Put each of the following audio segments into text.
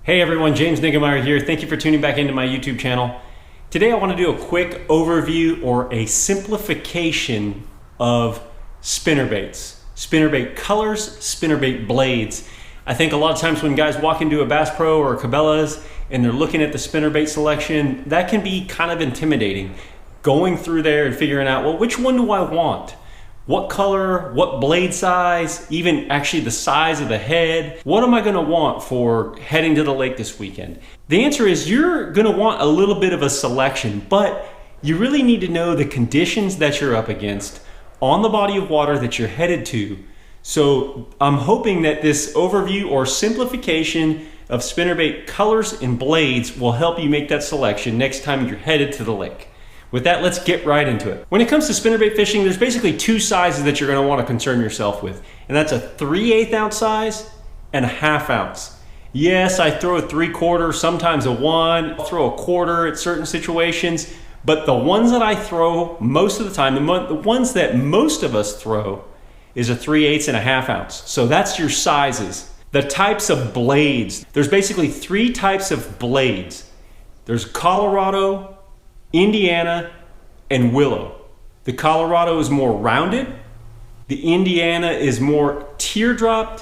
Hey everyone, James Niggemeyer here. Thank you for tuning back into my YouTube channel. Today I want to do a quick overview or a simplification of spinnerbaits. Spinnerbait colors, spinnerbait blades. I think a lot of times when guys walk into a Bass Pro or a Cabela's and they're looking at the spinnerbait selection, that can be kind of intimidating. Going through there and figuring out, well, which one do I want? What color, what blade size, even actually the size of the head. What am I gonna want for heading to the lake this weekend? The answer is you're gonna want a little bit of a selection, but you really need to know the conditions that you're up against on the body of water that you're headed to. So I'm hoping that this overview or simplification of spinnerbait colors and blades will help you make that selection next time you're headed to the lake. With that, let's get right into it. When it comes to spinnerbait fishing, there's basically two sizes that you're gonna wanna concern yourself with, and that's a 3/8 ounce size and a 1/2 ounce. Yes, I throw a 3/4, sometimes a 1, I'll throw a 1/4 at certain situations, but the ones that I throw most of the time, the ones that most of us throw, is a 3/8 and a 1/2 ounce. So that's your sizes. The types of blades, there's basically three types of blades. There's Colorado, Indiana, and Willow. The Colorado is more rounded, the Indiana is more teardropped,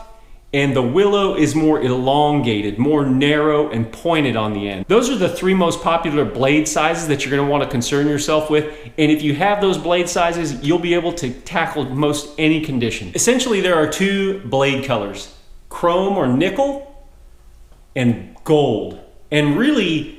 and the Willow is more elongated, more narrow and pointed on the end. Those are the three most popular blade sizes that you're gonna wanna concern yourself with, and if you have those blade sizes, you'll be able to tackle most any condition. Essentially, there are two blade colors, chrome or nickel and gold. And really,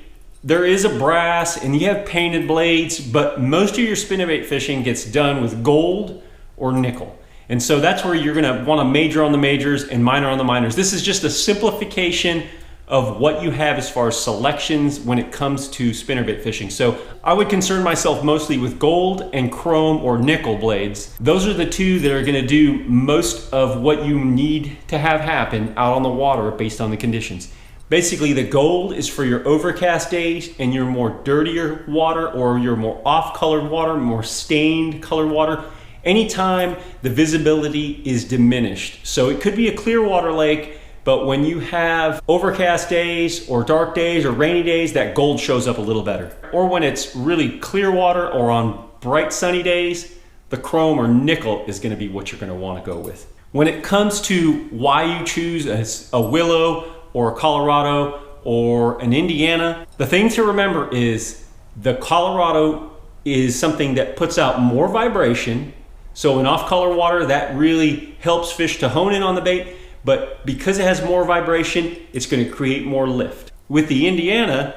there is a brass and you have painted blades, but most of your spinnerbait fishing gets done with gold or nickel. And so that's where you're gonna wanna major on the majors and minor on the minors. This is just a simplification of what you have as far as selections when it comes to spinnerbait fishing. So I would concern myself mostly with gold and chrome or nickel blades. Those are the two that are gonna do most of what you need to have happen out on the water based on the conditions. Basically, the gold is for your overcast days and your more dirtier water or your more off-colored water, more stained colored water, anytime the visibility is diminished. So it could be a clear water lake, but when you have overcast days or dark days or rainy days, that gold shows up a little better. Or when it's really clear water or on bright sunny days, the chrome or nickel is gonna be what you're gonna wanna go with. When it comes to why you choose a Willow or a Colorado or an Indiana, the thing to remember is the Colorado is something that puts out more vibration. So in off-color water, that really helps fish to hone in on the bait, but because it has more vibration, it's gonna create more lift. With the Indiana,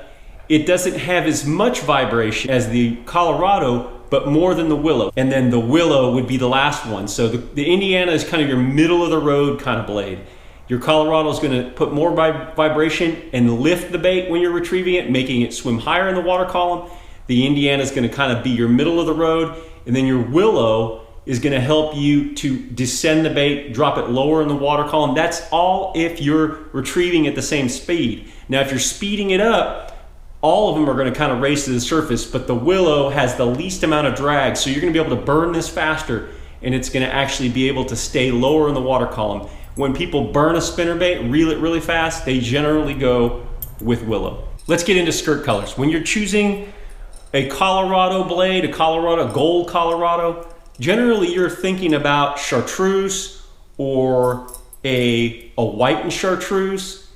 it doesn't have as much vibration as the Colorado, but more than the Willow. And then the Willow would be the last one. So the Indiana is kind of your middle of the road kind of blade. Your Colorado is going to put more vibration and lift the bait when you're retrieving it, making it swim higher in the water column. The Indiana is going to kind of be your middle of the road, and then your Willow is going to help you to descend the bait, drop it lower in the water column. That's all if you're retrieving at the same speed. Now, if you're speeding it up, all of them are going to kind of race to the surface, but the Willow has the least amount of drag, so you're going to be able to burn this faster, and it's going to actually be able to stay lower in the water column. When people burn a spinnerbait, reel it really fast, they generally go with Willow. Let's get into skirt colors. When you're choosing a Colorado blade, a gold Colorado, generally you're thinking about chartreuse or a whitened chartreuse,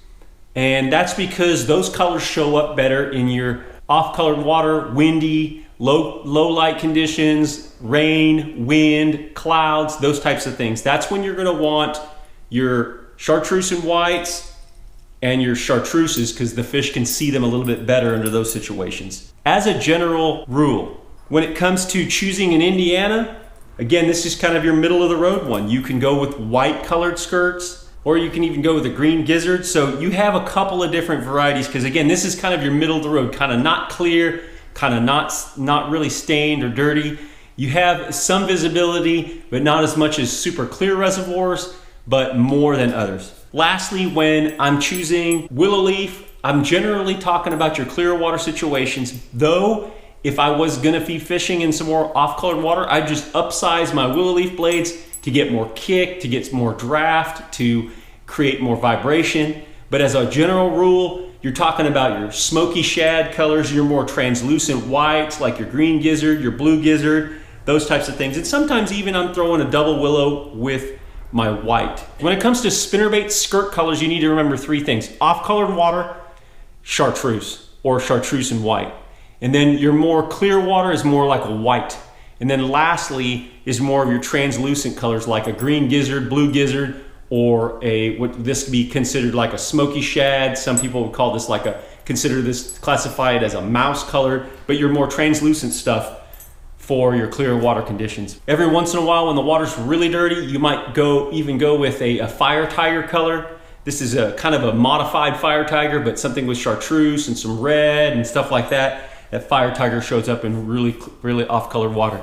and that's because those colors show up better in your off-colored water, windy, low light conditions, rain, wind, clouds, those types of things. That's when you're gonna want your chartreuse and whites and your chartreuses, because the fish can see them a little bit better under those situations. As a general rule, when it comes to choosing an Indiana, again, this is kind of your middle of the road one. You can go with white colored skirts, or you can even go with a green gizzard. So you have a couple of different varieties, because again, this is kind of your middle of the road, kind of not clear, kind of not really stained or dirty. You have some visibility, but not as much as super clear reservoirs, but more than others. Lastly, when I'm choosing willow leaf, I'm generally talking about your clear water situations. Though, if I was gonna be fishing in some more off-colored water, I'd just upsize my willow leaf blades to get more kick, to get more draft, to create more vibration. But as a general rule, you're talking about your smoky shad colors, your more translucent whites like your green gizzard, your blue gizzard, those types of things. And sometimes even I'm throwing a double willow with my white. When it comes to spinnerbait skirt colors, you need to remember three things: off-colored water, chartreuse or chartreuse and white. And then your more clear water is more like a white. And then lastly is more of your translucent colors like a green gizzard, blue gizzard, or what this could be considered like a smoky shad. Some people would call this consider this, classify it as a mouse color, but your more translucent stuff for your clear water conditions. Every once in a while when the water's really dirty, you might even go with a fire tiger color. This is a kind of a modified fire tiger, but something with chartreuse and some red and stuff like that. That fire tiger shows up in really off-colored water.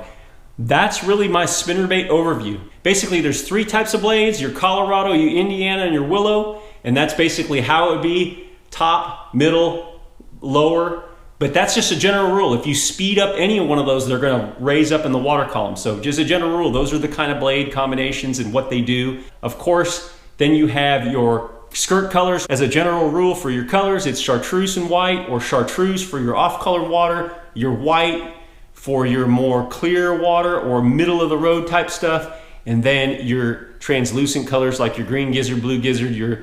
That's really my spinnerbait overview. Basically, there's three types of blades: your Colorado, your Indiana, and your Willow. And that's basically how it would be: top, middle, lower. But that's just a general rule. If you speed up any one of those, they're gonna raise up in the water column. So just a general rule, those are the kind of blade combinations and what they do. Of course, then you have your skirt colors. As a general rule for your colors, it's chartreuse and white, or chartreuse for your off-colored water, your white for your more clear water or middle of the road type stuff, and then your translucent colors like your green gizzard, blue gizzard, your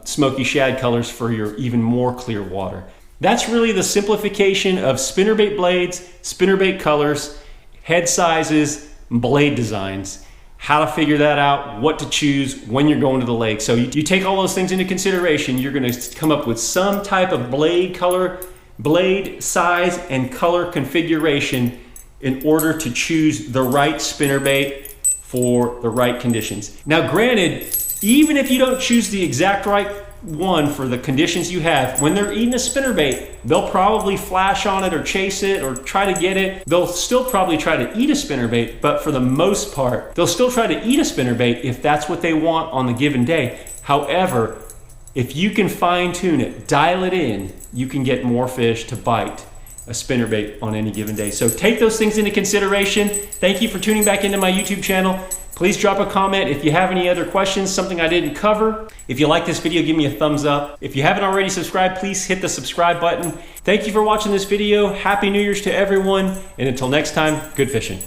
smoky shad colors for your even more clear water. That's really the simplification of spinnerbait blades, spinnerbait colors, head sizes, blade designs. How to figure that out, what to choose when you're going to the lake. So you take all those things into consideration, you're gonna come up with some type of blade color, blade size, and color configuration in order to choose the right spinnerbait for the right conditions. Now granted, even if you don't choose the exact right one for the conditions you have, when they're eating a spinnerbait, they'll probably flash on it or chase it or try to get it. They'll still probably try to eat a spinnerbait, but for the most part, they'll still try to eat a spinnerbait if that's what they want on the given day. However, if you can fine tune it, dial it in, you can get more fish to bite a spinnerbait on any given day. So take those things into consideration. Thank you for tuning back into my YouTube channel. Please drop a comment if you have any other questions, something I didn't cover. If you like this video, give me a thumbs up. If you haven't already subscribed, please hit the subscribe button. Thank you for watching this video. Happy New Year's to everyone. And until next time, good fishing.